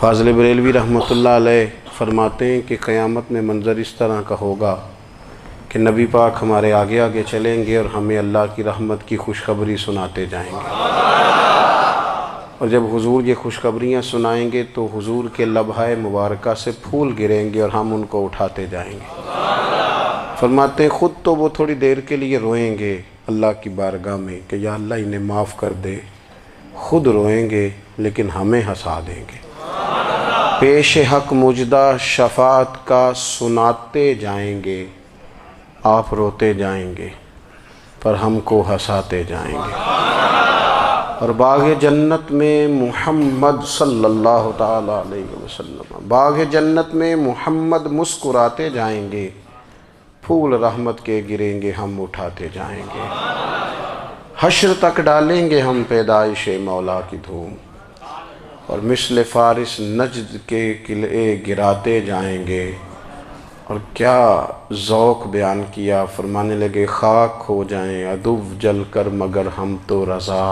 فاضل بریلوی رحمۃ اللہ علیہ فرماتے ہیں کہ قیامت میں منظر اس طرح کا ہوگا کہ نبی پاک ہمارے آگے آگے چلیں گے اور ہمیں اللہ کی رحمت کی خوشخبری سناتے جائیں گے، اور جب حضور یہ خوشخبریاں سنائیں گے تو حضور کے لبھائے مبارکہ سے پھول گریں گے اور ہم ان کو اٹھاتے جائیں گے۔ فرماتے ہیں خود تو وہ تھوڑی دیر کے لیے روئیں گے اللہ کی بارگاہ میں کہ یا اللہ انہیں معاف کر دے، خود روئیں گے لیکن ہمیں ہنسا دیں گے۔ پیش حق مجدہ شفاعت کا سناتے جائیں گے، آپ روتے جائیں گے پر ہم کو ہنساتے جائیں گے۔ اور باغ جنت میں محمد صلی اللہ تعالیٰ علیہ وسلم، باغ جنت میں محمد مسکراتے جائیں گے، پھول رحمت کے گریں گے ہم اٹھاتے جائیں گے۔ حشر تک ڈالیں گے ہم پیدائش مولا کی دھوم، اور مثل فارس نجد کے قلعے گراتے جائیں گے۔ اور کیا ذوق بیان کیا، فرمانے لگے خاک ہو جائیں عدو جل کر مگر ہم تو رضا،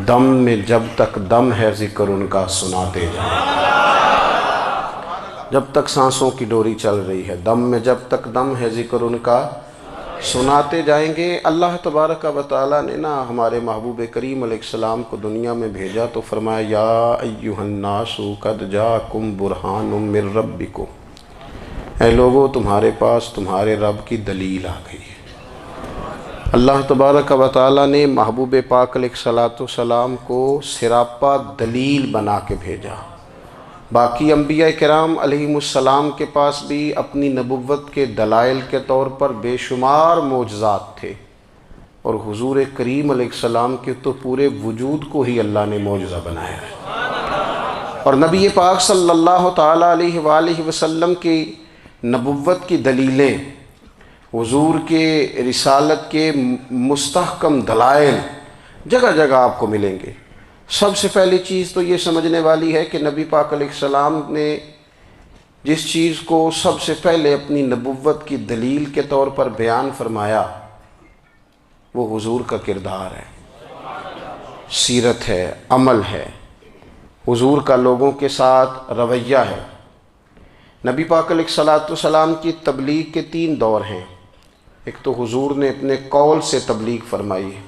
دم میں جب تک دم ہے ذکر ان کا سناتے جائیں گے۔ جب تک سانسوں کی ڈوری چل رہی ہے، دم میں جب تک دم ہے ذکر ان کا سناتے جائیں گے۔ اللہ تبارک و تعالیٰ نے ہمارے محبوب کریم علیہ السلام کو دنیا میں بھیجا تو فرمایا یا ایھا الناس قد جاءکم برہان من ربکم، اے لوگو تمہارے پاس تمہارے رب کی دلیل آ گئی ہے۔ اللہ تبارک و تعالیٰ نے محبوب پاک علیہ السلام کو سراپا دلیل بنا کے بھیجا۔ باقی انبیاء کرام علیہم السلام کے پاس بھی اپنی نبوت کے دلائل کے طور پر بے شمار معجزات تھے، اور حضور کریم علیہ السلام کے تو پورے وجود کو ہی اللہ نے معجزہ بنایا ہے۔ اور نبی پاک صلی اللہ تعالیٰ علیہ وآلہ وسلم کی نبوت کی دلیلیں، حضور کے رسالت کے مستحکم دلائل جگہ جگہ آپ کو ملیں گے۔ سب سے پہلی چیز تو یہ سمجھنے والی ہے کہ نبی پاک علیہ السلام نے جس چیز کو سب سے پہلے اپنی نبوت کی دلیل کے طور پر بیان فرمایا وہ حضور کا کردار ہے، سیرت ہے، عمل ہے، حضور کا لوگوں کے ساتھ رویہ ہے۔ نبی پاک علیہ السلام کی تبلیغ کے 3 دور ہیں۔ ایک تو حضور نے اپنے قول سے تبلیغ فرمائی ہے،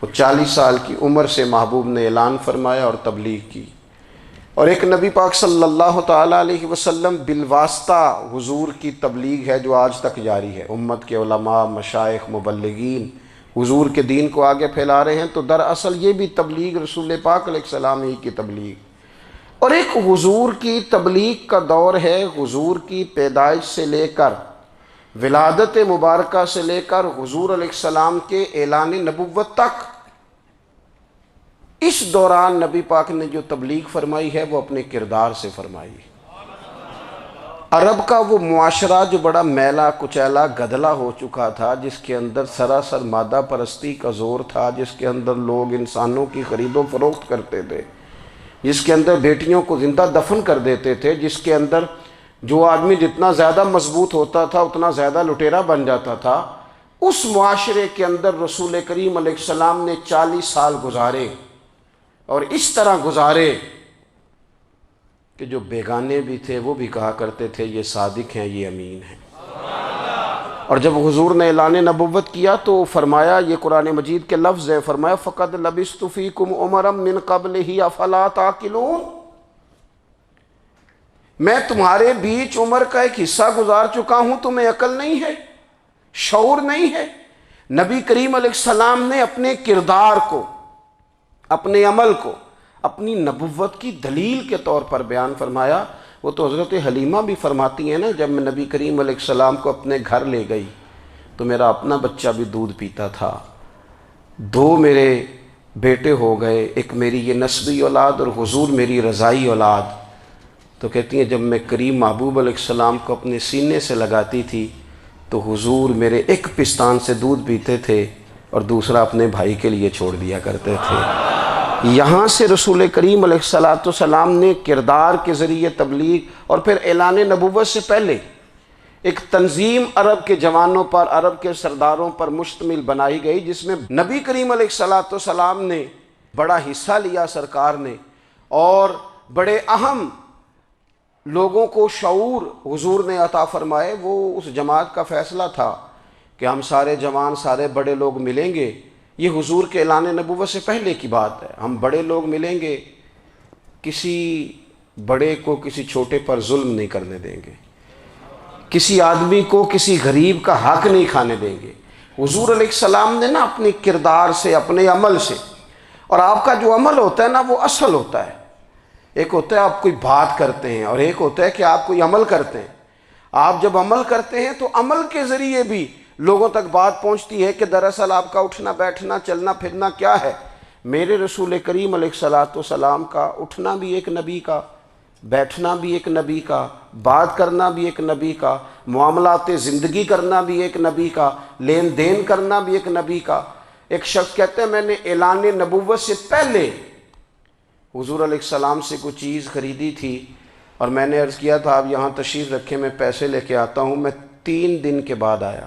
وہ 40 سال کی عمر سے محبوب نے اعلان فرمایا اور تبلیغ کی۔ اور ایک نبی پاک صلی اللہ تعالیٰ علیہ وسلم بالواسطہ حضور کی تبلیغ ہے جو آج تک جاری ہے۔ امت کے علماء، مشائخ، مبلغین حضور کے دین کو آگے پھیلا رہے ہیں، تو دراصل یہ بھی تبلیغ رسول پاک علیہ السلام ہی کی تبلیغ۔ اور ایک حضور کی تبلیغ کا دور ہے، حضور کی پیدائش سے لے کر ولادت مبارکہ سے لے کر حضور علیہ السلام کے اعلان نبوت تک۔ اس دوران نبی پاک نے جو تبلیغ فرمائی ہے وہ اپنے کردار سے فرمائی ہے۔ عرب کا وہ معاشرہ جو بڑا میلا کچیلا گدلا ہو چکا تھا، جس کے اندر سراسر مادہ پرستی کا زور تھا، جس کے اندر لوگ انسانوں کی خرید و فروخت کرتے تھے، جس کے اندر بیٹیوں کو زندہ دفن کر دیتے تھے، جس کے اندر جو آدمی جتنا زیادہ مضبوط ہوتا تھا اتنا زیادہ لٹیرا بن جاتا تھا، اس معاشرے کے اندر رسول کریم علیہ السلام نے 40 سال گزارے، اور اس طرح گزارے کہ جو بیگانے بھی تھے وہ بھی کہا کرتے تھے یہ صادق ہیں، یہ امین ہیں۔ اور جب حضور نے اعلان نبوت کیا تو فرمایا، یہ قرآن مجید کے لفظ ہے، فرمایا فَقَدْ لَبِثْتُ فِيكُمْ عُمَرًا مِّن قَبْلِهِ أَفَلَا تَعْقِلُونَ، میں تمہارے بیچ عمر کا ایک حصہ گزار چکا ہوں، تمہیں عقل نہیں ہے، شعور نہیں ہے۔ نبی کریم علیہ السلام نے اپنے کردار کو، اپنے عمل کو اپنی نبوت کی دلیل کے طور پر بیان فرمایا۔ وہ تو حضرت حلیمہ بھی فرماتی ہیں نا، جب میں نبی کریم علیہ السلام کو اپنے گھر لے گئی تو میرا اپنا بچہ بھی دودھ پیتا تھا، 2 میرے بیٹے ہو گئے، ایک میری یہ نسبی اولاد اور حضور میری رضائی اولاد۔ تو کہتی ہیں جب میں کریم محبوب علیہ السلام کو اپنے سینے سے لگاتی تھی تو حضور میرے ایک پستان سے دودھ پیتے تھے اور دوسرا اپنے بھائی کے لیے چھوڑ دیا کرتے تھے۔ یہاں سے رسول کریم علیہ السلام نے کردار کے ذریعے تبلیغ، اور پھر اعلان نبوت سے پہلے ایک تنظیم عرب کے جوانوں پر، عرب کے سرداروں پر مشتمل بنائی گئی، جس میں نبی کریم علیہ السلام نے بڑا حصہ لیا سرکار نے، اور بڑے اہم لوگوں کو شعور حضور نے عطا فرمائے، وہ اس جماعت کا فیصلہ تھا کہ ہم سارے جوان، سارے بڑے لوگ ملیں گے۔ یہ حضور کے اعلان نبوت سے پہلے کی بات ہے۔ ہم بڑے لوگ ملیں گے، کسی بڑے کو کسی چھوٹے پر ظلم نہیں کرنے دیں گے، کسی آدمی کو کسی غریب کا حق نہیں کھانے دیں گے۔ حضور علیہ السلام نے نا اپنی کردار سے، اپنے عمل سے، اور آپ کا جو عمل ہوتا ہے نا وہ اصل ہوتا ہے۔ ایک ہوتا ہے آپ کوئی بات کرتے ہیں اور ایک ہوتا ہے کہ آپ کوئی عمل کرتے ہیں۔ آپ جب عمل کرتے ہیں تو عمل کے ذریعے بھی لوگوں تک بات پہنچتی ہے کہ دراصل آپ کا اٹھنا بیٹھنا چلنا پھرنا کیا ہے۔ میرے رسول کریم علیہ الصلاۃ والسلام کا اٹھنا بھی ایک نبی کا، بیٹھنا بھی ایک نبی کا، بات کرنا بھی ایک نبی کا، معاملات زندگی کرنا بھی ایک نبی کا، لین دین کرنا بھی ایک نبی کا۔ ایک شخص کہتے ہیں میں نے اعلان نبوت سے پہلے حضور علیہ السلام سے کوئی چیز خریدی تھی اور میں نے عرض کیا تھا آپ یہاں تشریف رکھیں، میں پیسے لے کے آتا ہوں۔ میں 3 دن کے بعد آیا۔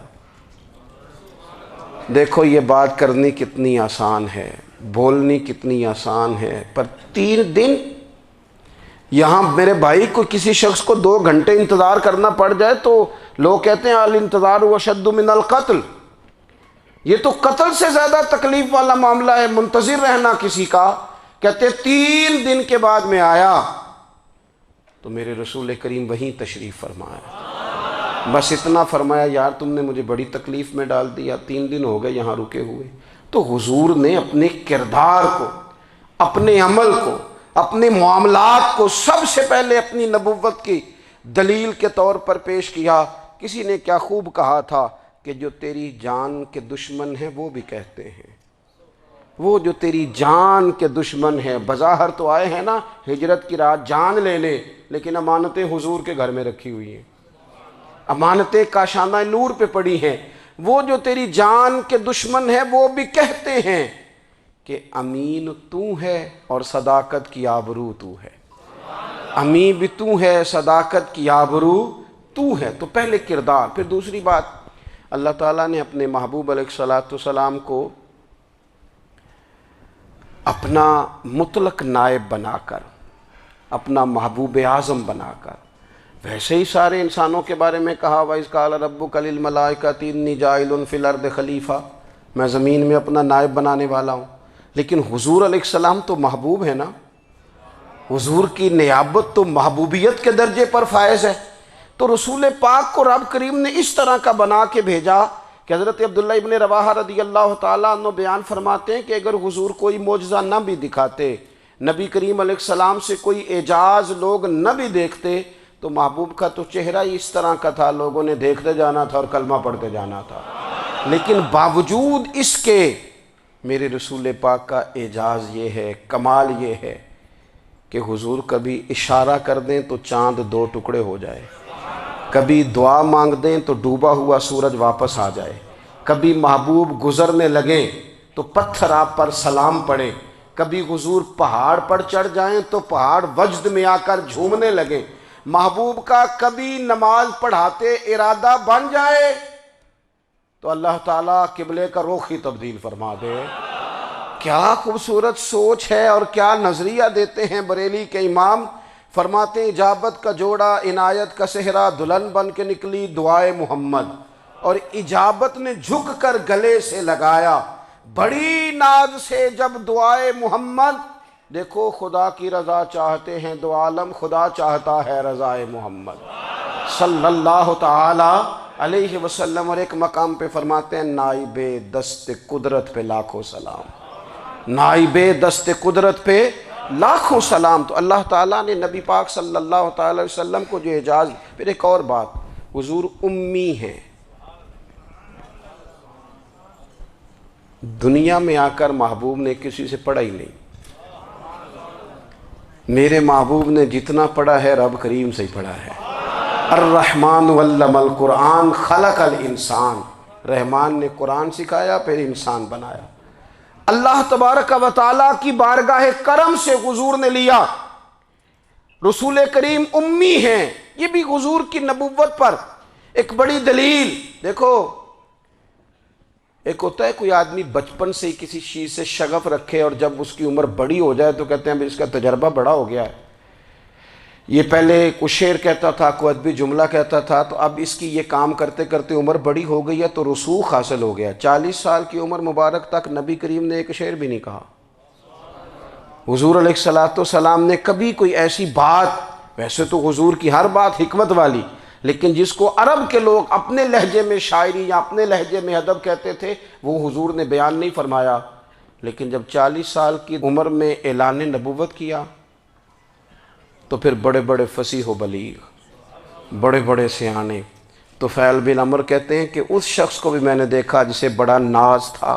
دیکھو یہ بات کرنی کتنی آسان ہے، بولنی کتنی آسان ہے، پر 3 دن یہاں میرے بھائی کو کسی شخص کو 2 گھنٹے انتظار کرنا پڑ جائے تو لوگ کہتے ہیں الانتظار اشد من القتل، یہ تو قتل سے زیادہ تکلیف والا معاملہ ہے منتظر رہنا کسی کا۔ کہتے 3 دن کے بعد میں آیا تو میرے رسول کریم وہیں تشریف فرمایا، بس اتنا فرمایا یار تم نے مجھے بڑی تکلیف میں ڈال دیا، 3 دن ہو گئے یہاں رکے ہوئے۔ تو حضور نے اپنے کردار کو، اپنے عمل کو، اپنے معاملات کو سب سے پہلے اپنی نبوت کی دلیل کے طور پر پیش کیا۔ کسی نے کیا خوب کہا تھا کہ جو تیری جان کے دشمن ہیں وہ بھی کہتے ہیں، وہ جو تیری جان کے دشمن ہیں، بظاہر تو آئے ہیں نا ہجرت کی رات جان لے لے، لیکن امانتیں حضور کے گھر میں رکھی ہوئی ہیں، امانتیں کاشانہ نور پہ پڑی ہیں۔ وہ جو تیری جان کے دشمن ہیں وہ بھی کہتے ہیں کہ امین تو ہے اور صداقت کی آبرو تو ہے، امین بھی تو ہے، صداقت کی آبرو تو ہے۔ تو پہلے کردار، پھر دوسری بات، اللہ تعالیٰ نے اپنے محبوب علیہ الصلاۃ والسلام کو اپنا مطلق نائب بنا کر، اپنا محبوب اعظم بنا کر، ویسے ہی سارے انسانوں کے بارے میں کہا وَإِذْ قَالَ رَبُّكَ لِلْمَلَائِكَةِ إِنِّي جَاعِلٌ فِي الْأَرْضِ خلیفہ، میں زمین میں اپنا نائب بنانے والا ہوں۔ لیکن حضور علیہ السلام تو محبوب ہے نا، حضور کی نیابت تو محبوبیت کے درجے پر فائز ہے۔ تو رسول پاک کو رب کریم نے اس طرح کا بنا کے بھیجا کہ حضرت عبداللہ ابن رواحہ رضی اللہ تعالیٰ عنہ بیان فرماتے ہیں کہ اگر حضور کوئی معجزہ نہ بھی دکھاتے، نبی کریم علیہ السلام سے کوئی اعجاز لوگ نہ بھی دیکھتے، تو محبوب کا تو چہرہ ہی اس طرح کا تھا، لوگوں نے دیکھتے جانا تھا اور کلمہ پڑھتے جانا تھا۔ لیکن باوجود اس کے میرے رسول پاک کا اعجاز یہ ہے، کمال یہ ہے کہ حضور کبھی اشارہ کر دیں تو چاند 2 ٹکڑے ہو جائے، کبھی دعا مانگ دیں تو ڈوبا ہوا سورج واپس آ جائے، کبھی محبوب گزرنے لگیں تو پتھر آپ پر سلام پڑے، کبھی حضور پہاڑ پر چڑھ جائیں تو پہاڑ وجد میں آ کر جھومنے لگیں، محبوب کا کبھی نماز پڑھاتے ارادہ بن جائے تو اللہ تعالیٰ قبلے کا رخ ہی تبدیل فرما دے۔ کیا خوبصورت سوچ ہے اور کیا نظریہ دیتے ہیں بریلی کے امام۔ فرماتے ہیں اجابت کا جوڑا عنایت کا صحرا، دلہن بن کے نکلی دعائے محمد، اور اجابت نے جھک کر گلے سے لگایا بڑی ناز سے جب دعائے محمد۔ دیکھو خدا کی رضا چاہتے ہیں دو عالم، خدا چاہتا ہے رضائے محمد صلی اللہ تعالی علیہ وسلم۔ اور ایک مقام پہ فرماتے ہیں نائب دست قدرت پہ لاکھوں سلام، نائب دست قدرت پہ لاکھوں سلام۔ تو اللہ تعالیٰ نے نبی پاک صلی اللہ تعالی علیہ وسلم کو جو اعجاز۔ پھر ایک اور بات، حضور امی ہیں، دنیا میں آ کر محبوب نے کسی سے پڑھا ہی نہیں۔ میرے محبوب نے جتنا پڑھا ہے رب کریم سے ہی پڑھا ہے۔ الرحمن علم القرآن خلق الانسان، رحمان نے قرآن سکھایا پھر انسان بنایا۔ اللہ تبارک و تعالیٰ کی بارگاہ کرم سے حضور نے لیا۔ رسول کریم امی ہیں، یہ بھی حضور کی نبوت پر ایک بڑی دلیل۔ دیکھو ایک ہوتا ہے کوئی آدمی بچپن سے ہی کسی چیز سے شغف رکھے اور جب اس کی عمر بڑی ہو جائے تو کہتے ہیں اس کا تجربہ بڑا ہو گیا ہے، یہ پہلے کچھ شعر کہتا تھا، کوئی ادبی جملہ کہتا تھا، تو اب اس کی یہ کام کرتے کرتے عمر بڑی ہو گئی ہے تو رسوخ حاصل ہو گیا۔ 40 سال کی عمر مبارک تک نبی کریم نے ایک شعر بھی نہیں کہا۔ حضور علیہ السلام نے کبھی کوئی ایسی بات، ویسے تو حضور کی ہر بات حکمت والی، لیکن جس کو عرب کے لوگ اپنے لہجے میں شاعری یا اپنے لہجے میں ادب کہتے تھے، وہ حضور نے بیان نہیں فرمایا۔ لیکن جب 40 سال کی عمر میں اعلان نبوت کیا تو پھر بڑے بڑے فصیح و بلیغ، بڑے بڑے سیانے طفیل بن عمرو کہتے ہیں کہ اس شخص کو بھی میں نے دیکھا جسے بڑا ناز تھا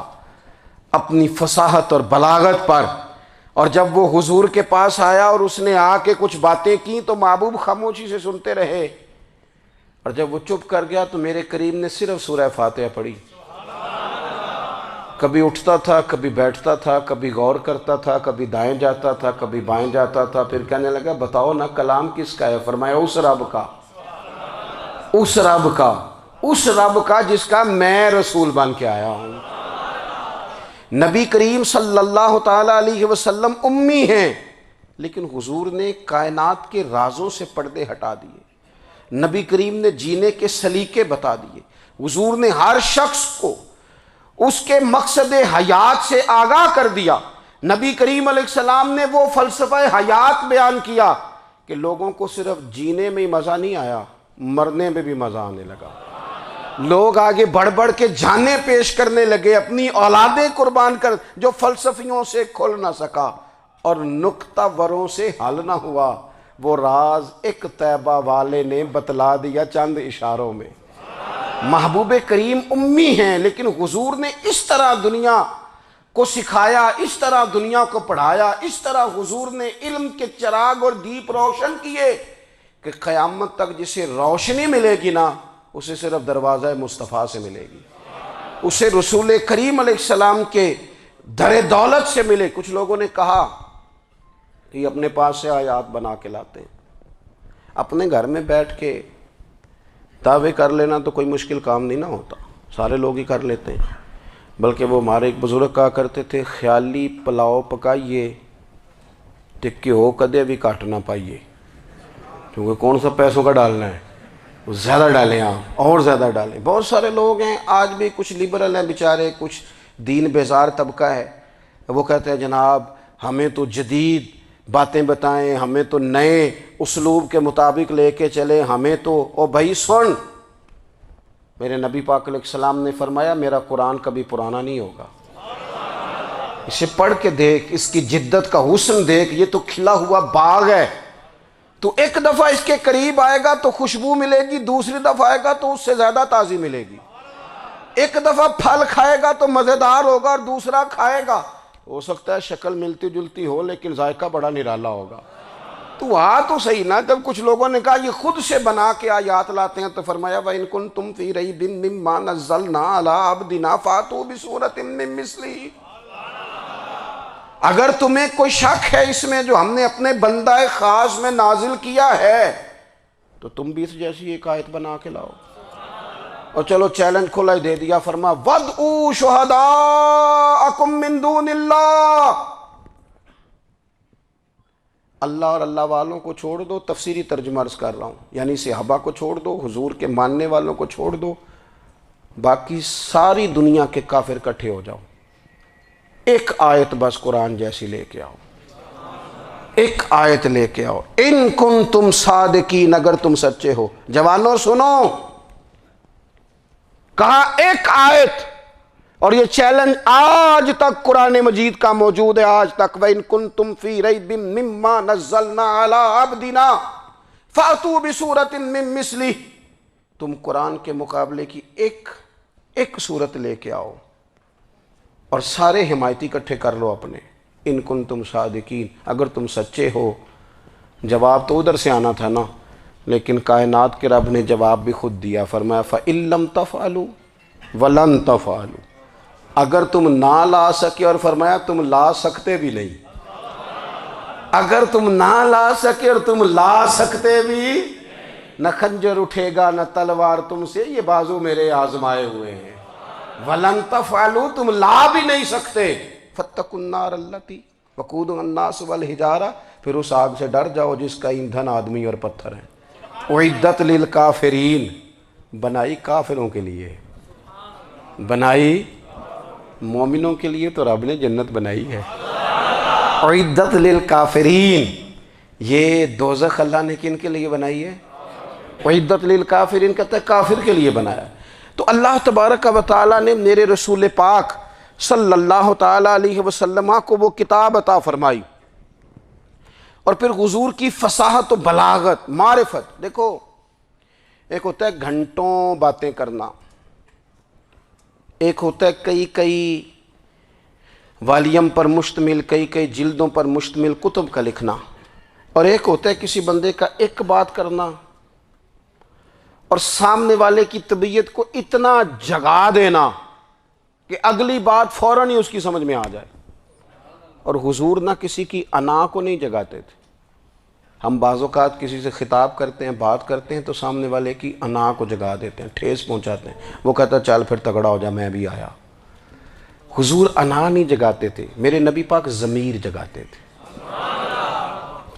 اپنی فصاحت اور بلاغت پر، اور جب وہ حضور کے پاس آیا اور اس نے آ کے کچھ باتیں کی تو محبوب خاموشی سے سنتے رہے، اور جب وہ چپ کر گیا تو میرے کریم نے صرف سورہ فاتحہ پڑھی۔ کبھی اٹھتا تھا، کبھی بیٹھتا تھا، کبھی غور کرتا تھا، کبھی دائیں جاتا تھا، کبھی بائیں جاتا تھا، پھر کہنے لگا بتاؤ نا کلام کس کا ہے؟ فرمایا اس رب کا، اس رب کا، اس رب کا جس کا میں رسول بن کے آیا ہوں۔ نبی کریم صلی اللہ تعالیٰ علیہ وسلم امی ہیں، لیکن حضور نے کائنات کے رازوں سے پردے ہٹا دیے، نبی کریم نے جینے کے سلیقے بتا دیے، حضور نے ہر شخص کو اس کے مقصد حیات سے آگاہ کر دیا۔ نبی کریم علیہ السلام نے وہ فلسفہ حیات بیان کیا کہ لوگوں کو صرف جینے میں ہی مزہ نہیں آیا، مرنے میں بھی مزہ آنے لگا۔ لوگ آگے بڑھ بڑھ کے جانیں پیش کرنے لگے، اپنی اولادیں قربان کر، جو فلسفیوں سے کھل نہ سکا اور نکتہ وروں سے حل نہ ہوا، وہ راز ایک طیبہ والے نے بتلا دیا چند اشاروں میں۔ محبوب کریم امی ہیں، لیکن حضور نے اس طرح دنیا کو سکھایا، اس طرح دنیا کو پڑھایا، اس طرح حضور نے علم کے چراغ اور دیپ روشن کیے کہ قیامت تک جسے روشنی ملے گی نا، اسے صرف دروازہ مصطفیٰ سے ملے گی، اسے رسول کریم علیہ السلام کے در دولت سے ملے۔ کچھ لوگوں نے کہا کہ یہ اپنے پاس سے آیات بنا کے لاتے ہیں، اپنے گھر میں بیٹھ کے دعوے کر لینا تو کوئی مشکل کام نہیں نہ ہوتا، سارے لوگ ہی کر لیتے ہیں۔ بلکہ وہ ہمارے ایک بزرگ کہا کرتے تھے، خیالی پلاؤ پکائیے ٹکی ہو کدے بھی کاٹ نہ پائیے، کیونکہ کون سا پیسوں کا ڈالنا ہے، زیادہ ڈالیں آپ اور زیادہ ڈالیں۔ بہت سارے لوگ ہیں آج بھی، کچھ لبرل ہیں بیچارے، کچھ دین بیزار طبقہ ہے، وہ کہتے ہیں جناب ہمیں تو جدید باتیں بتائیں، ہمیں تو نئے اسلوب کے مطابق لے کے چلیں، ہمیں تو او بھائی سن، میرے نبی پاک علیہ السلام نے فرمایا میرا قرآن کبھی پرانا نہیں ہوگا، اسے پڑھ کے دیکھ، اس کی جدت کا حسن دیکھ، یہ تو کھلا ہوا باغ ہے، تو ایک دفعہ اس کے قریب آئے گا تو خوشبو ملے گی، دوسری دفعہ آئے گا تو اس سے زیادہ تازی ملے گی، ایک دفعہ پھل کھائے گا تو مزیدار ہوگا اور دوسرا کھائے گا ہو سکتا ہے شکل ملتی جلتی ہو لیکن ذائقہ بڑا نرالا ہوگا۔ تو تو صحیح نا، جب کچھ لوگوں نے کہا یہ خود سے بنا کے آیات لاتے ہیں تو فرمایا وَإِن كُنتُمْ فِي رَيْبٍ مِّمَّا نَزَّلْنَا عَلَىٰ عَبْدِنَا فَأْتُوا بِسُورَةٍ مِّن مِّثْلِهِ، اگر تمہیں کوئی شک ہے اس میں جو ہم نے اپنے بندہ خاص میں نازل کیا ہے تو تم بھی اس جیسی ایک آیت بنا کے لاؤ۔ اور چلو چیلنج کھلا ہی دے دیا، فرما وَادْعُوا شُهَدَاءَكُم مِّن دُونِ اللَّهِ، اللہ اور اللہ والوں کو چھوڑ دو، تفسیری ترجمہ عرض کر رہا ہوں، یعنی صحابہ کو چھوڑ دو، حضور کے ماننے والوں کو چھوڑ دو، باقی ساری دنیا کے کافر اکٹھے ہو جاؤ، ایک آیت بس قرآن جیسی لے کے آؤ، ایک آیت لے کے آؤ، ان کنتم صادقین، اگر تم سچے ہو۔ جوانوں سنو، کہا ایک آیت، اور یہ چیلنج آج تک قرآن مجید کا موجود ہے، آج تک وَإِن كُنتُمْ فِي رَيْبٍ مِّمَّا نَزَّلْنَا عَلَىٰ عَبْدِنَا فَأْتُوا بِسُورَةٍ مِّن مِّثْلِهِ، تم قرآن کے مقابلے کی ایک صورت لے کے آؤ اور سارے حمایتی اکٹھے کر لو اپنے، ان کنتم صادقین، اگر تم سچے ہو۔ جواب تو ادھر سے آنا تھا نا، لیکن کائنات کے رب نے جواب بھی خود دیا، فرمایا فَإِن لَّمْ تَفْعَلُوا وَلَن تَفْعَلُوا، اگر تم نہ لا سکے، اور فرمایا تم لا سکتے بھی نہیں، اگر تم نہ لا سکے اور تم لا سکتے بھی، نہ خنجر اٹھے گا نہ تلوار تم سے، یہ بازو میرے آزمائے ہوئے ہیں، وَلَن تَفْعَلُوا، تم لا بھی نہیں سکتے، فَاتَّقُوا النَّارَ الَّتِي وَقُودُهَا النَّاسُ وَالْحِجَارَةُ، پھر اس آگ سے ڈر جاؤ جس کا ایندھن آدمی اور پتھر ہے۔ اعدت للکافرین، بنائی کافروں کے لیے، بنائی مومنوں کے لیے تو رب نے جنت بنائی ہے۔ اعدت للکافرین، یہ دوزخ اللہ نے کن کے لیے بنائی ہے؟ اعدت للکافرین کہتا ہے کافر کے لیے بنایا۔ تو اللہ تبارک و تعالیٰ نے میرے رسول پاک صلی اللہ تعالیٰ علیہ وسلم کو وہ کتاب عطا فرمائی، اور پھر حضور کی فصاحت و بلاغت، معرفت۔ دیکھو ایک ہوتا ہے گھنٹوں باتیں کرنا، ایک ہوتا ہے کئی والیم پر مشتمل، کئی جلدوں پر مشتمل کتب کا لکھنا، اور ایک ہوتا ہے کسی بندے کا ایک بات کرنا اور سامنے والے کی طبیعت کو اتنا جگا دینا کہ اگلی بات فوراً ہی اس کی سمجھ میں آ جائے۔ اور حضور نہ کسی کی انا کو نہیں جگاتے تھے۔ ہم بعض اوقات کسی سے خطاب کرتے ہیں، بات کرتے ہیں تو سامنے والے کی انا کو جگا دیتے ہیں، ٹھیس پہنچاتے ہیں، وہ کہتا ہے چل پھر تگڑا ہو جا میں بھی آیا۔ حضور انا نہیں جگاتے تھے، میرے نبی پاک ضمیر جگاتے تھے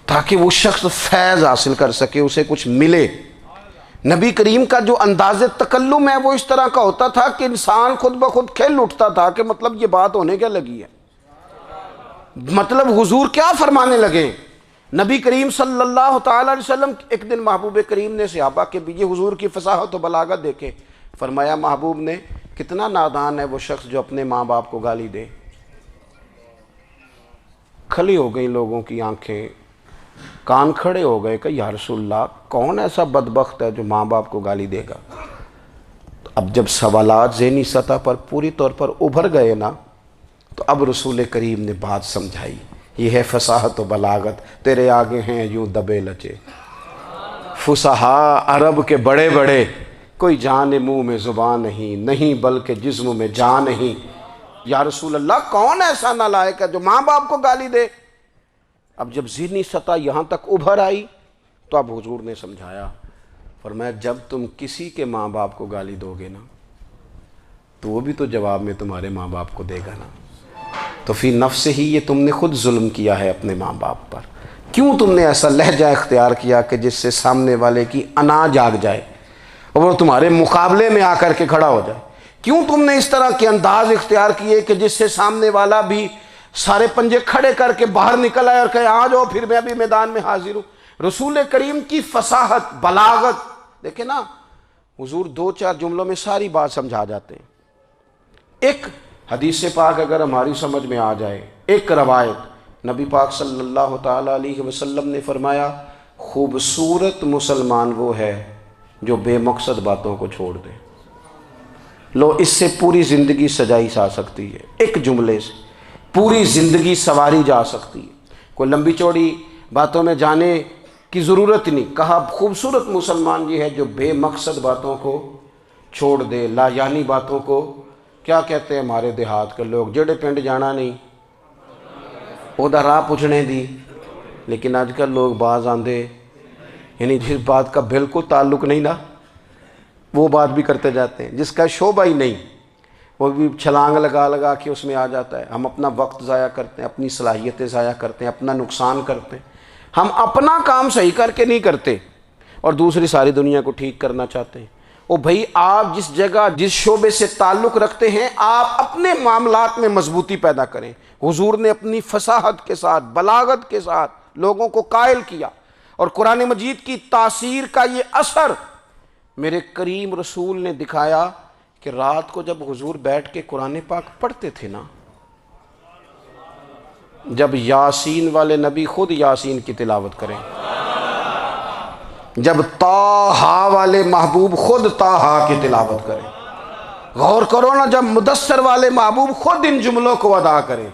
تاکہ وہ شخص فیض حاصل کر سکے، اسے کچھ ملے۔ نبی کریم کا جو انداز تکلم ہے وہ اس طرح کا ہوتا تھا کہ انسان خود بخود کھل اٹھتا تھا کہ مطلب یہ بات ہونے کیا لگی ہے، مطلب حضور کیا فرمانے لگے۔ نبی کریم صلی اللہ تعالیٰ علیہ وسلم، ایک دن محبوب کریم نے صحابہ کے بیچ حضور کی فصاحت و بلاغت دیکھے، فرمایا محبوب نے کتنا نادان ہے وہ شخص جو اپنے ماں باپ کو گالی دے۔ کھلی ہو گئی لوگوں کی آنکھیں، کان کھڑے ہو گئے کہ یا رسول اللہ کون ایسا بدبخت ہے جو ماں باپ کو گالی دے گا۔ اب جب سوالات ذہنی سطح پر پوری طور پر ابھر گئے نا، تو اب رسول کریم نے بات سمجھائی۔ یہ ہے فصاحت و بلاغت، تیرے آگے ہیں یوں دبے لچے فصحاء عرب کے بڑے بڑے، کوئی جان منہ میں زبان نہیں بلکہ جسم میں جان نہیں۔ یا رسول اللہ کون ایسا نالائق ہے جو ماں باپ کو گالی دے؟ اب جب ذہنی سطح یہاں تک ابھر آئی تو اب حضور نے سمجھایا، فرمایا جب تم کسی کے ماں باپ کو گالی دو گے نا تو وہ بھی تو جواب میں تمہارے ماں باپ کو دے گا نا، تو فی نفس ہی یہ تم نے خود ظلم کیا ہے اپنے ماں باپ پر۔ کیوں تم نے ایسا لہجہ اختیار کیا کہ جس سے سامنے والے کی انا جاگ جائے اور وہ تمہارے مقابلے میں آ کر کے کھڑا ہو جائے؟ کیوں تم نے اس طرح کے انداز اختیار کیے کہ جس سے سامنے والا بھی سارے پنجے کھڑے کر کے باہر نکل آئے اور کہے آ جاؤ پھر میں بھی میدان میں حاضر ہوں؟ رسول کریم کی فصاحت، بلاغت دیکھیں نا، حضور 2-4 جملوں میں ساری بات سمجھا جاتے ہیں۔ ایک حدیث پاک اگر ہماری سمجھ میں آ جائے، ایک روایت نبی پاک صلی اللہ تعالیٰ علیہ وسلم نے فرمایا خوبصورت مسلمان وہ ہے جو بے مقصد باتوں کو چھوڑ دے۔ لو اس سے پوری زندگی سجائی جا سکتی ہے، ایک جملے سے پوری زندگی سواری جا سکتی ہے، کوئی لمبی چوڑی باتوں میں جانے کی ضرورت نہیں۔ کہا خوبصورت مسلمان یہ ہے جو بے مقصد باتوں کو چھوڑ دے، لا یعنی باتوں کو، کیا کہتے ہیں ہمارے دیہات کے لوگ، جڑے پنڈ جانا نہیں ادھر راہ پوچھنے دی۔ لیکن آج کل لوگ باز آندے، یعنی جس بات کا بالکل تعلق نہیں نا وہ بات بھی کرتے جاتے ہیں، جس کا شعبہ ہی نہیں وہ بھی چھلانگ لگا کے اس میں آ جاتا ہے۔ ہم اپنا وقت ضائع کرتے ہیں، اپنی صلاحیتیں ضائع کرتے ہیں، اپنا نقصان کرتے ہیں۔ ہم اپنا کام صحیح کر کے نہیں کرتے اور دوسری ساری دنیا کو ٹھیک کرنا چاہتے ہیں۔ او بھائی آپ جس جگہ جس شعبے سے تعلق رکھتے ہیں آپ اپنے معاملات میں مضبوطی پیدا کریں۔ حضور نے اپنی فصاحت کے ساتھ، بلاغت کے ساتھ لوگوں کو قائل کیا، اور قرآن مجید کی تاثیر کا یہ اثر میرے کریم رسول نے دکھایا کہ رات کو جب حضور بیٹھ کے قرآن پاک پڑھتے تھے نا، جب یاسین والے نبی خود یاسین کی تلاوت کریں، جب طٰہٰ والے محبوب خود طٰہٰ کی تلاوت کریں، غور کرو نا جب مدثر والے محبوب خود ان جملوں کو ادا کریں،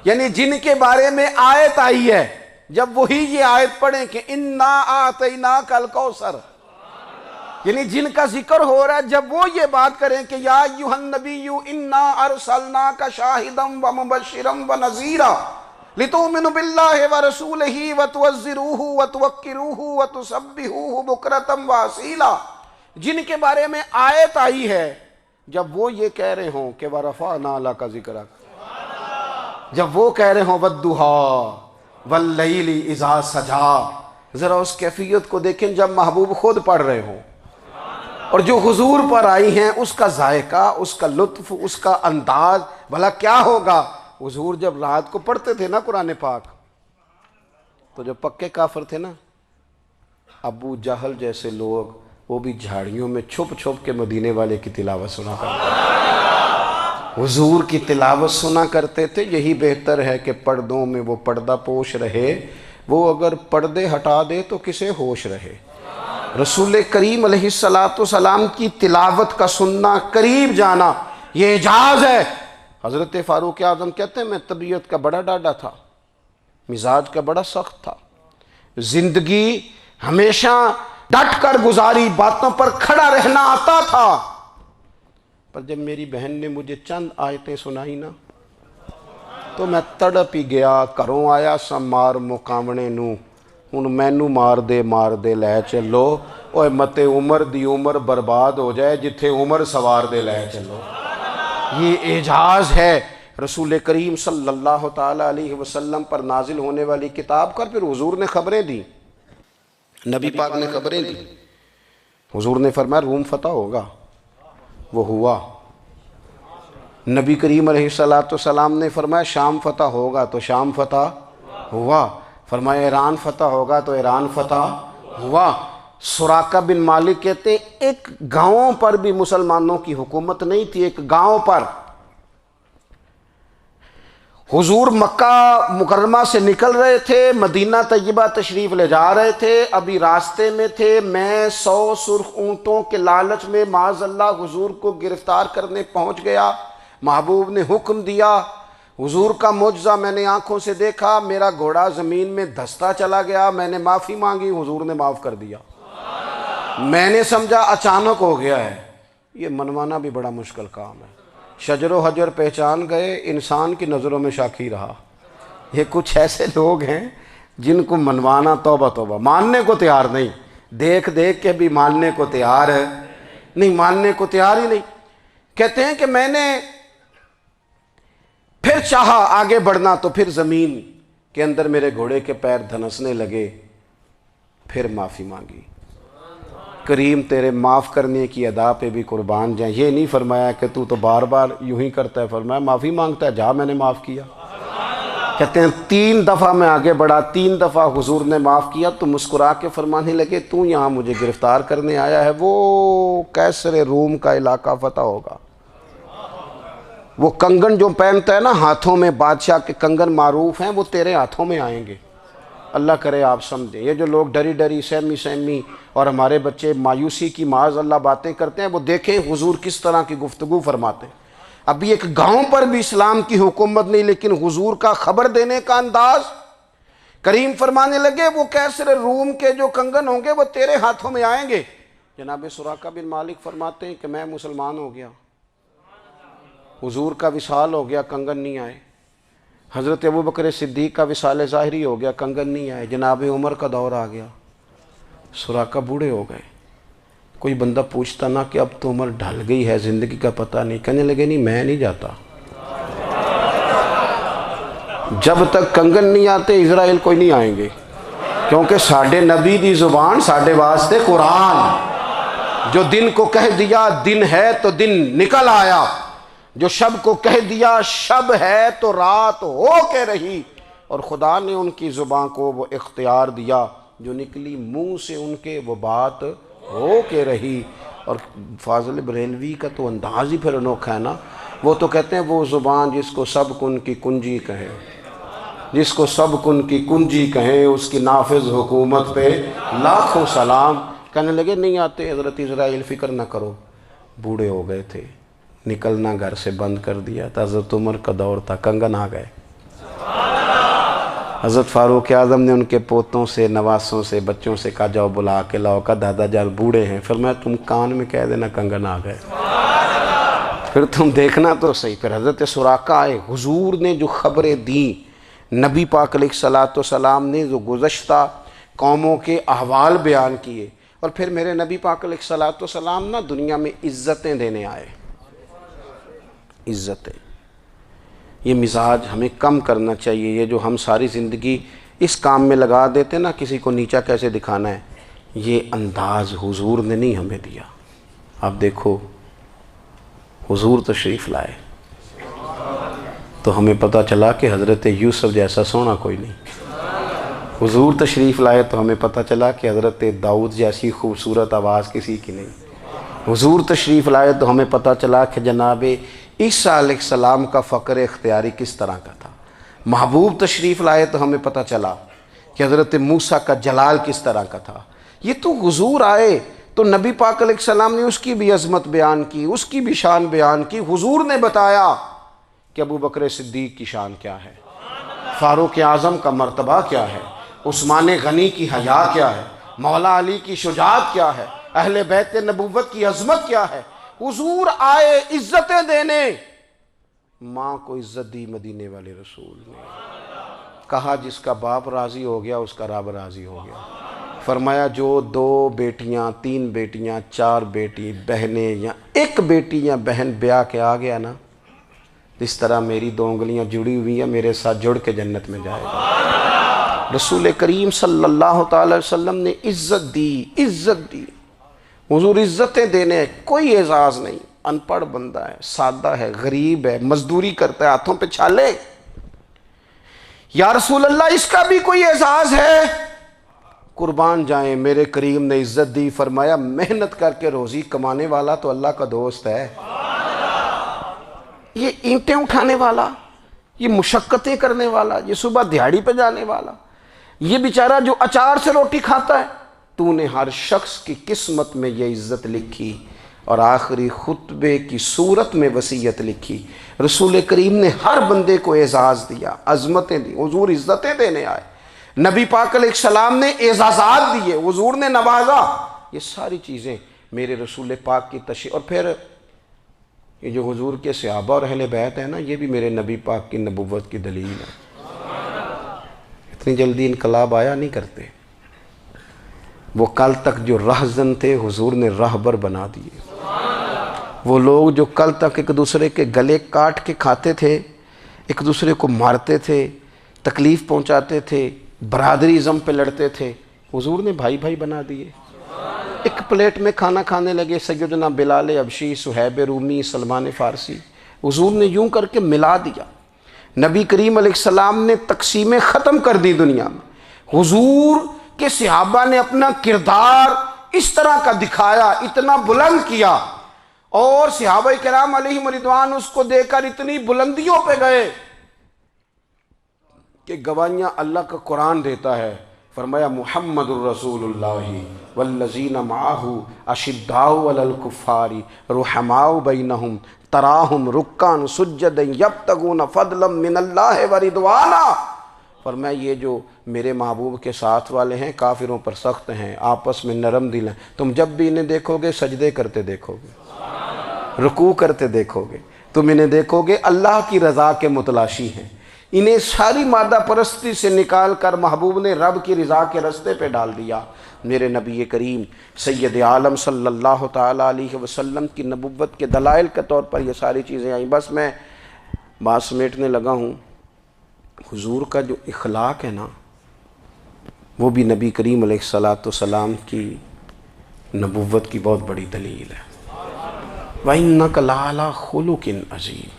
یعنی جن کے بارے میں آیت آئی ہے جب وہی یہ آیت پڑھیں کہ اِنَّا أَعْطَيْنَاكَ الْكَوْثَرَ، یعنی جن کا ذکر ہو رہا ہے جب وہ یہ بات کریں کہ یا ایھا النبی انا ارسلناک شاہدا ومبشرا ونذیرا لتؤمنوا باللہ ورسولہ وتعزروہ وتوقروہ وتسبحوہ بکرۃ واصیلا، جن کے بارے میں آیت آئی ہے جب وہ یہ کہہ رہے ہوں کہ ورفعنا لک ذکرک، جب وہ کہہ رہے ہوں والضحیٰ واللیل اذا سجا، ذرا اس کیفیت کو دیکھیں جب محبوب خود پڑھ رہے ہوں، اور جو حضور پر آئی ہیں اس کا ذائقہ، اس کا لطف، اس کا انداز بھلا کیا ہوگا۔ حضور جب رات کو پڑھتے تھے نا قرآن پاک، تو جو پکے کافر تھے نا، ابو جہل جیسے لوگ، وہ بھی جھاڑیوں میں چھپ چھپ کے مدینے والے کی تلاوت سنا کرتے تھے، حضور کی تلاوت سنا کرتے تھے۔ یہی بہتر ہے کہ پردوں میں وہ پردہ پوش رہے، وہ اگر پردے ہٹا دے تو کسے ہوش رہے۔ رسول کریم علیہ السلام کی تلاوت کا سننا، قریب جانا، یہ اعجاز ہے۔ حضرت فاروق اعظم کہتے ہیں میں طبیعت کا بڑا ڈاڈا تھا، مزاج کا بڑا سخت تھا، زندگی ہمیشہ ڈٹ کر گزاری، باتوں پر کھڑا رہنا آتا تھا، پر جب میری بہن نے مجھے چند آیتیں سنائی نا تو میں تڑپ ہی گیا۔ کروں آیا سا مار مقامنے نو، ہن مینو مار دے لے چلو، اوے متے عمر دی عمر برباد ہو جائے، جتھے عمر سوار دے لے چلو۔ یہ اعجاز ہے رسول کریم صلی اللہ تعالیٰ علیہ وسلم پر نازل ہونے والی کتاب کا۔ پھر حضور نے خبریں دی، نبی پاک نے خبریں دی۔ حضور نے فرمایا روم فتح ہوگا، وہ ہوا۔ نبی کریم علیہ السلام نے فرمایا شام فتح ہوگا، تو شام فتح ہوا۔ فرمایا ایران فتح ہوگا، تو ایران فتح ہوا۔ سراقہ بن مالک کہتے ہیں ایک گاؤں پر بھی مسلمانوں کی حکومت نہیں تھی، ایک گاؤں پر۔ حضور مکہ مکرمہ سے نکل رہے تھے، مدینہ طیبہ تشریف لے جا رہے تھے، ابھی راستے میں تھے، میں 100 سرخ اونٹوں کے لالچ میں معاذ اللہ حضور کو گرفتار کرنے پہنچ گیا۔ محبوب نے حکم دیا، حضور کا معجزہ میں نے آنکھوں سے دیکھا، میرا گھوڑا زمین میں دھستا چلا گیا، میں نے معافی مانگی، حضور نے معاف کر دیا۔ میں نے سمجھا اچانک ہو گیا ہے۔ یہ منوانا بھی بڑا مشکل کام ہے۔ شجر و حجر پہچان گئے، انسان کی نظروں میں شاکی رہا۔ یہ کچھ ایسے لوگ ہیں جن کو منوانا توبہ توبہ، ماننے کو تیار نہیں، دیکھ دیکھ کے بھی ماننے کو تیار ہے نہیں، ماننے کو تیار ہی نہیں۔ کہتے ہیں کہ میں نے پھر چاہا آگے بڑھنا، تو پھر زمین کے اندر میرے گھوڑے کے پیر دھنسنے لگے، پھر معافی مانگی۔ کریم تیرے معاف کرنے کی ادا پہ بھی قربان جائیں۔ یہ نہیں فرمایا کہ تو بار بار یوں ہی کرتا ہے، فرمایا معافی مانگتا ہے، جا میں نے معاف کیا۔ کہتے ہیں 3 دفعہ میں آگے بڑھا، 3 دفعہ حضور نے معاف کیا، تو مسکرا کے فرمانے لگے تو یہاں مجھے گرفتار کرنے آیا ہے، وہ کیسر روم کا علاقہ فتح ہوگا۔ وہ کنگن جو پہنتا ہے نا ہاتھوں میں، بادشاہ کے کنگن معروف ہیں، وہ تیرے ہاتھوں میں آئیں گے۔ اللہ کرے آپ سمجھیں۔ یہ جو لوگ ڈری ڈری سہمی اور ہمارے بچے مایوسی کی معاذ اللہ باتیں کرتے ہیں، وہ دیکھیں حضور کس طرح کی گفتگو فرماتے ہیں۔ ابھی ایک گاؤں پر بھی اسلام کی حکومت نہیں، لیکن حضور کا خبر دینے کا انداز۔ کریم فرمانے لگے وہ کیسر روم کے جو کنگن ہوں گے وہ تیرے ہاتھوں میں آئیں گے۔ جناب سراقہ بن مالک فرماتے ہیں کہ میں مسلمان ہو گیا، حضور کا وصال ہو گیا، کنگن نہیں آئے۔ حضرت ابوبکر صدیق کا وصال ظاہری ہو گیا، کنگن نہیں آئے۔ جناب عمر کا دور آ گیا، سراقہ بوڑھے ہو گئے۔ کوئی بندہ پوچھتا نا کہ اب تو عمر ڈھل گئی ہے، زندگی کا پتہ نہیں، کہنے لگے نہیں میں نہیں جاتا، جب تک کنگن نہیں آتے اسرائیل کوئی نہیں آئیں گے، کیونکہ ساڈے نبی دی زبان ساڈے واسطے قرآن۔ جو دن کو کہہ دیا دن ہے تو دن نکل آیا، جو شب کو کہہ دیا شب ہے تو رات ہو کے رہی، اور خدا نے ان کی زبان کو وہ اختیار دیا، جو نکلی منہ سے ان کے وہ بات ہو کے رہی۔ اور فاضل بریلوی کا تو انداز ہی پھر انوکھا ہے نا، وہ تو کہتے ہیں وہ زبان جس کو سب کن کی کنجی کہے، جس کو سب کن کی کنجی کہیں، اس کی نافذ حکومت پہ لاکھوں سلام۔ کہنے لگے نہیں آتے حضرت اسرائیل، فکر نہ کرو، بوڑھے ہو گئے تھے، نکلنا گھر سے بند کر دیا تھا، حضرت عمر کا دور تھا، کنگن آ گئے۔ حضرت فاروق اعظم نے ان کے پوتوں سے، نواسوں سے، بچوں سے کہا جاؤ بلا کے لاؤ، کہا دادا جان بوڑھے ہیں، فرمایا تم کان میں کہہ دینا کنگن آ گئے، پھر تم دیکھنا تو صحیح۔ پھر حضرت سراقہ آئے، حضور نے جو خبریں دیں، نبی پاک علیہ السلام نے جو گزشتہ قوموں کے احوال بیان کیے، اور پھر میرے نبی پاک علیہ السلام نا دنیا میں عزتیں دینے آئے، عزتیں۔ یہ مزاج ہمیں کم کرنا چاہیے، یہ جو ہم ساری زندگی اس کام میں لگا دیتے نا، کسی کو نیچا کیسے دکھانا ہے، یہ انداز حضور نے نہیں ہمیں دیا۔ اب دیکھو حضور تشریف لائے تو ہمیں پتہ چلا کہ حضرت یوسف جیسا سونا کوئی نہیں، حضور تشریف لائے تو ہمیں پتہ چلا کہ حضرت داؤد جیسی خوبصورت آواز کسی کی نہیں، حضور تشریف لائے تو ہمیں پتہ چلا کہ جناب عیسیٰ علیہ السلام کا فقر اختیاری کس طرح کا تھا، محبوب تشریف لائے تو ہمیں پتہ چلا کہ حضرت موسیٰ کا جلال کس طرح کا تھا۔ یہ تو حضور آئے تو نبی پاک علیہ السلام نے اس کی بھی عظمت بیان کی، اس کی بھی شان بیان کی، حضور نے بتایا کہ ابو بکر صدیق کی شان کیا ہے، فاروق اعظم کا مرتبہ کیا ہے، عثمان غنی کی حیا کیا ہے، مولا علی کی شجاعت کیا ہے، اہل بیت نبوت کی عظمت کیا ہے۔ حضور آئے عزتیں دینے، ماں کو عزت دی مدینے والے رسول نے، کہا جس کا باپ راضی ہو گیا اس کا رب راضی ہو گیا۔ فرمایا جو 2 بیٹیاں 3 بیٹیاں 4 بیٹی بہنیں یا ایک بیٹی یا بہن بیاہ کے آ گیا نا، اس طرح میری 2 انگلیاں جڑی ہوئی ہیں، میرے ساتھ جڑ کے جنت میں جائے گا۔ رسول کریم صلی اللہ تعالی وسلم نے عزت دی۔ حضور عزتیں دینے، کوئی اعزاز نہیں، ان پڑھ بندہ ہے، سادہ ہے، غریب ہے، مزدوری کرتا ہے، ہاتھوں پہ چھالے، یا رسول اللہ اس کا بھی کوئی اعزاز ہے؟ قربان جائیں، میرے کریم نے عزت دی، فرمایا محنت کر کے روزی کمانے والا تو اللہ کا دوست ہے، یہ اینٹیں اٹھانے والا، یہ مشقتیں کرنے والا، یہ صبح دیہڑی پہ جانے والا، یہ بیچارہ جو اچار سے روٹی کھاتا ہے، تو نے ہر شخص کی قسمت میں یہ عزت لکھی اور آخری خطبے کی صورت میں وصیت لکھی۔ رسول کریم نے ہر بندے کو اعزاز دیا، عظمتیں دی، حضور عزتیں دینے آئے، نبی پاک علیہ السلام نے اعزازات دیے، حضور نے نوازا، یہ ساری چیزیں میرے رسول پاک کی تشریف۔ اور پھر یہ جو حضور کے صحابہ اور اہل بیت ہیں نا، یہ بھی میرے نبی پاک کی نبوت کی دلیل ہے۔ اتنی جلدی انقلاب آیا نہیں کرتے، وہ کل تک جو رہزن تھے حضور نے راہبر بنا دیے، وہ لوگ جو کل تک ایک دوسرے کے گلے کاٹ کے کھاتے تھے، ایک دوسرے کو مارتے تھے، تکلیف پہنچاتے تھے، برادری ازم پہ لڑتے تھے، حضور نے بھائی بھائی بنا دیے۔ ایک پلیٹ میں کھانا کھانے لگے، سیدنا بلال حبشی، صہیب رومی، سلمان فارسی، حضور نے یوں کر کے ملا دیا۔ نبی کریم علیہ السلام نے تقسیمیں ختم کر دی دنیا میں، حضور کے صحابہ نے اپنا کردار اس طرح کا دکھایا، اتنا بلند کیا، اور صحابہ کرام علیہم رضوان اس کو دیکھ کر اتنی بلندیوں پہ گئے کہ گواہیاں اللہ کا قرآن دیتا ہے۔ فرمایا محمد الرسول اللہ والذین معہ اشداء علی الکفار رحماء بینہم تراہم رکعا سجدا یبتغون فضلا من اللہ ورضوانا۔ فرمایا یہ جو میرے محبوب کے ساتھ والے ہیں کافروں پر سخت ہیں، آپس میں نرم دل ہیں، تم جب بھی انہیں دیکھو گے سجدے کرتے دیکھو گے، رکوع کرتے دیکھو گے، تم انہیں دیکھو گے اللہ کی رضا کے متلاشی ہیں۔ انہیں ساری مادہ پرستی سے نکال کر محبوب نے رب کی رضا کے رستے پہ ڈال دیا۔ میرے نبی کریم سید عالم صلی اللہ تعالیٰ علیہ وسلم کی نبوت کے دلائل کے طور پر یہ ساری چیزیں آئیں۔ بس میں بات سمیٹنے لگا ہوں، حضور کا جو اخلاق ہے نا، وہ بھی نبی کریم علیہ السلام کی نبوت کی بہت بڑی دلیل ہے۔ وَإِنَّكَ لَعَلَىٰ خُلُقٍ عَظِيمٍ۔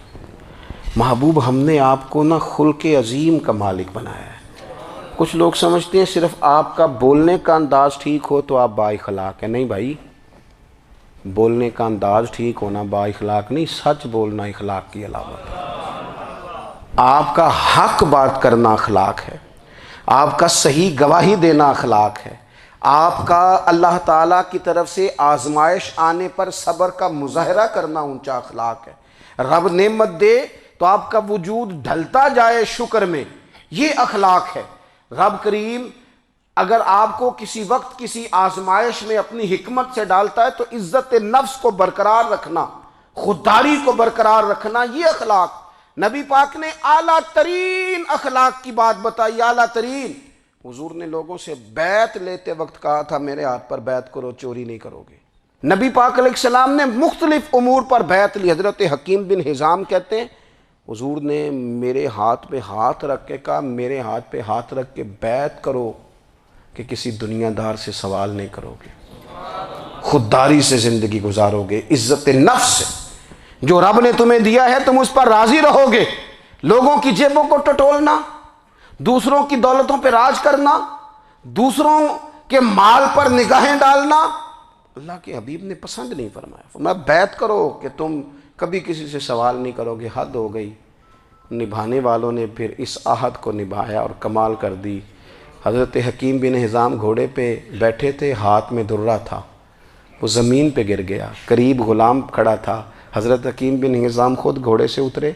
محبوب ہم نے آپ کو نا خلق عظیم کا مالک بنایا ہے۔ کچھ لوگ سمجھتے ہیں صرف آپ کا بولنے کا انداز ٹھیک ہو تو آپ با اخلاق ہیں، نہیں بھائی، بولنے کا انداز ٹھیک ہونا با اخلاق نہیں، سچ بولنا اخلاق کی علامت ہے۔ آپ کا حق بات کرنا اخلاق ہے، آپ کا صحیح گواہی دینا اخلاق ہے، آپ کا اللہ تعالیٰ کی طرف سے آزمائش آنے پر صبر کا مظاہرہ کرنا اونچا اخلاق ہے۔ رب نعمت دے تو آپ کا وجود ڈھلتا جائے شکر میں، یہ اخلاق ہے۔ رب کریم اگر آپ کو کسی وقت کسی آزمائش میں اپنی حکمت سے ڈالتا ہے تو عزت نفس کو برقرار رکھنا، خودداری کو برقرار رکھنا، یہ اخلاق۔ نبی پاک نے اعلیٰ ترین اخلاق کی بات بتائی، اعلیٰ ترین۔ حضور نے لوگوں سے بیعت لیتے وقت کہا تھا میرے ہاتھ پر بیعت کرو، چوری نہیں کرو گے۔ نبی پاک علیہ السلام نے مختلف امور پر بیعت لی۔ حضرت حکیم بن حزام کہتے ہیں حضور نے میرے ہاتھ پہ ہاتھ رکھ کے کہا میرے ہاتھ پہ ہاتھ رکھ کے بیعت کرو کہ کسی دنیا دار سے سوال نہیں کرو گے، خودداری سے زندگی گزارو گے، عزت نفس سے، جو رب نے تمہیں دیا ہے تم اس پر راضی رہو گے، لوگوں کی جیبوں کو ٹٹولنا، دوسروں کی دولتوں پہ راج کرنا، دوسروں کے مال پر نگاہیں ڈالنا اللہ کے حبیب نے پسند نہیں فرمایا۔ فرمایا بیعت کرو کہ تم کبھی کسی سے سوال نہیں کرو گے۔ حد ہو گئی، نبھانے والوں نے پھر اس عہد کو نبھایا اور کمال کر دی۔ حضرت حکیم بن حزام گھوڑے پہ بیٹھے تھے، ہاتھ میں درہ تھا، وہ زمین پہ گر گیا، قریب غلام کھڑا تھا، حضرت حکیم بن حزام خود گھوڑے سے اترے،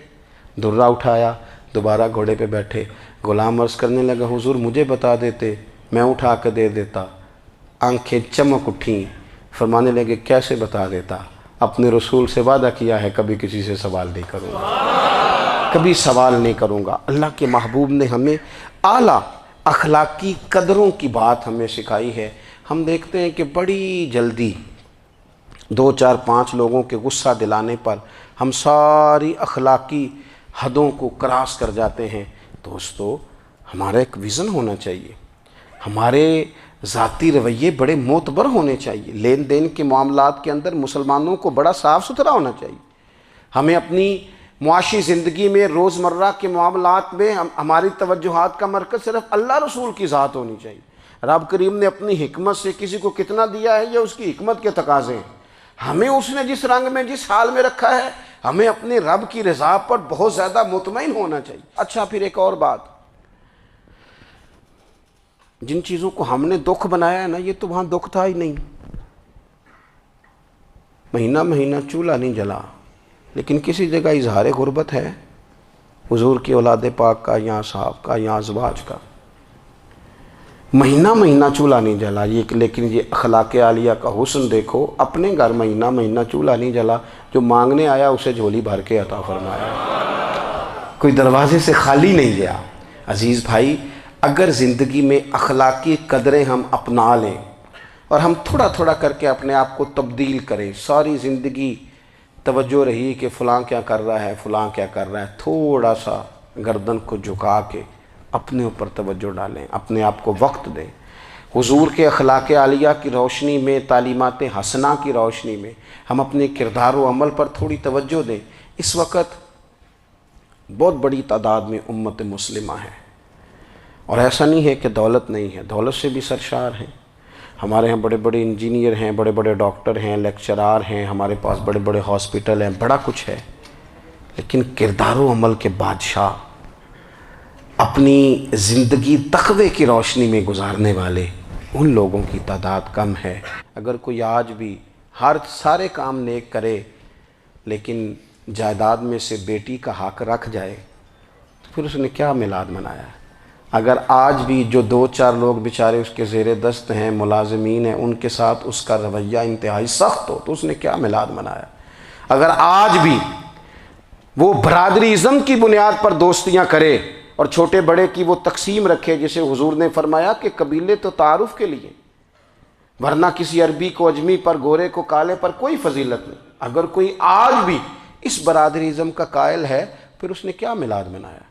درہ اٹھایا، دوبارہ گھوڑے پہ بیٹھے۔ غلام عرض کرنے لگا حضور مجھے بتا دیتے میں اٹھا کے دے دیتا۔ آنکھیں چمک اٹھیں، فرمانے لگے کیسے بتا دیتا؟ اپنے رسول سے وعدہ کیا ہے کبھی کسی سے سوال نہیں کروں گا، کبھی سوال نہیں کروں گا۔ اللہ کے محبوب نے ہمیں اعلیٰ اخلاقی قدروں کی بات ہمیں سکھائی ہے۔ ہم دیکھتے ہیں کہ بڑی جلدی 2 4 5 لوگوں کے غصہ دلانے پر ہم ساری اخلاقی حدوں کو کراس کر جاتے ہیں۔ دوستو ہمارا ایک ویژن ہونا چاہیے، ہمارے ذاتی رویے بڑے معتبر ہونے چاہیے، لین دین کے معاملات کے اندر مسلمانوں کو بڑا صاف ستھرا ہونا چاہیے۔ ہمیں اپنی معاشی زندگی میں روزمرہ کے معاملات میں ہماری توجہات کا مرکز صرف اللہ رسول کی ذات ہونی چاہیے۔ رب کریم نے اپنی حکمت سے کسی کو کتنا دیا ہے یہ اس کی حکمت کے تقاضے ہیں، ہمیں اس نے جس رنگ میں جس حال میں رکھا ہے ہمیں اپنے رب کی رضا پر بہت زیادہ مطمئن ہونا چاہیے۔ اچھا پھر ایک اور بات، جن چیزوں کو ہم نے دکھ بنایا ہے نا یہ تو وہاں دکھ تھا ہی نہیں، مہینہ مہینہ چولہا نہیں جلا، لیکن کسی جگہ اظہار غربت ہے حضور کی اولاد پاک کا یا صحاب کا یا ازواج کا، مہینہ مہینہ چولہا نہیں جلا۔ لیکن یہ اخلاق عالیہ کا حسن دیکھو، اپنے گھر مہینہ مہینہ چولہا نہیں جلا، جو مانگنے آیا اسے جھولی بھر کے عطا فرمایا، کوئی دروازے سے خالی نہیں گیا۔ عزیز بھائی اگر زندگی میں اخلاقی قدریں ہم اپنا لیں اور ہم تھوڑا تھوڑا کر کے اپنے آپ کو تبدیل کریں، ساری زندگی توجہ رہی کہ فلاں کیا کر رہا ہے فلاں کیا کر رہا ہے، تھوڑا سا گردن کو جھکا کے اپنے اوپر توجہ ڈالیں، اپنے آپ کو وقت دیں، حضور کے اخلاق عالیہ کی روشنی میں، تعلیمات حسنہ کی روشنی میں ہم اپنے کردار و عمل پر تھوڑی توجہ دیں۔ اس وقت بہت بڑی تعداد میں امت مسلمہ ہے، اور ایسا نہیں ہے کہ دولت نہیں ہے، دولت سے بھی سرشار ہیں، ہمارے ہاں بڑے بڑے انجینئر ہیں، بڑے بڑے ڈاکٹر ہیں، لیکچرار ہیں، ہمارے پاس بڑے بڑے ہاسپٹل ہیں، بڑا کچھ ہے، لیکن کردار و عمل کے بادشاہ، اپنی زندگی تقوی کی روشنی میں گزارنے والے ان لوگوں کی تعداد کم ہے۔ اگر کوئی آج بھی سارے کام نیک کرے لیکن جائیداد میں سے بیٹی کا حق رکھ جائے تو پھر اس نے کیا میلاد منایا ہے؟ اگر آج بھی جو 2 4 لوگ بیچارے اس کے زیر دست ہیں، ملازمین ہیں، ان کے ساتھ اس کا رویہ انتہائی سخت ہو تو اس نے کیا میلاد منایا؟ اگر آج بھی وہ برادری ازم کی بنیاد پر دوستیاں کرے اور چھوٹے بڑے کی وہ تقسیم رکھے، جسے حضور نے فرمایا کہ قبیلے تو تعارف کے لیے، ورنہ کسی عربی کو اجمی پر، گورے کو کالے پر کوئی فضیلت نہیں۔ اگر کوئی آج بھی اس برادری ازم کا قائل ہے پھر اس نے کیا میلاد منایا؟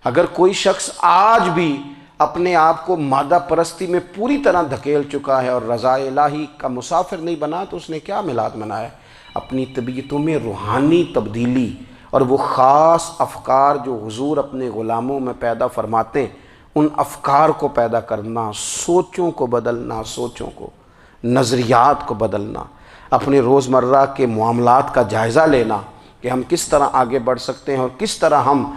اگر کوئی شخص آج بھی اپنے آپ کو مادہ پرستی میں پوری طرح دھکیل چکا ہے اور رضا الہی کا مسافر نہیں بنا تو اس نے کیا میلاد منایا؟ اپنی طبیعتوں میں روحانی تبدیلی اور وہ خاص افکار جو حضور اپنے غلاموں میں پیدا فرماتے ہیں، ان افکار کو پیدا کرنا، سوچوں کو بدلنا، سوچوں کو، نظریات کو بدلنا، اپنے روزمرہ کے معاملات کا جائزہ لینا کہ ہم کس طرح آگے بڑھ سکتے ہیں اور کس طرح ہم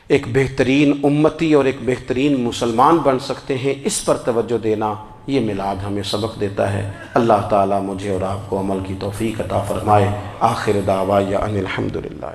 ایک بہترین امتی اور ایک بہترین مسلمان بن سکتے ہیں، اس پر توجہ دینا، یہ میلاد ہمیں سبق دیتا ہے۔ اللہ تعالیٰ مجھے اور آپ کو عمل کی توفیق عطا فرمائے۔ آخر دعوایا ان الحمدللہ۔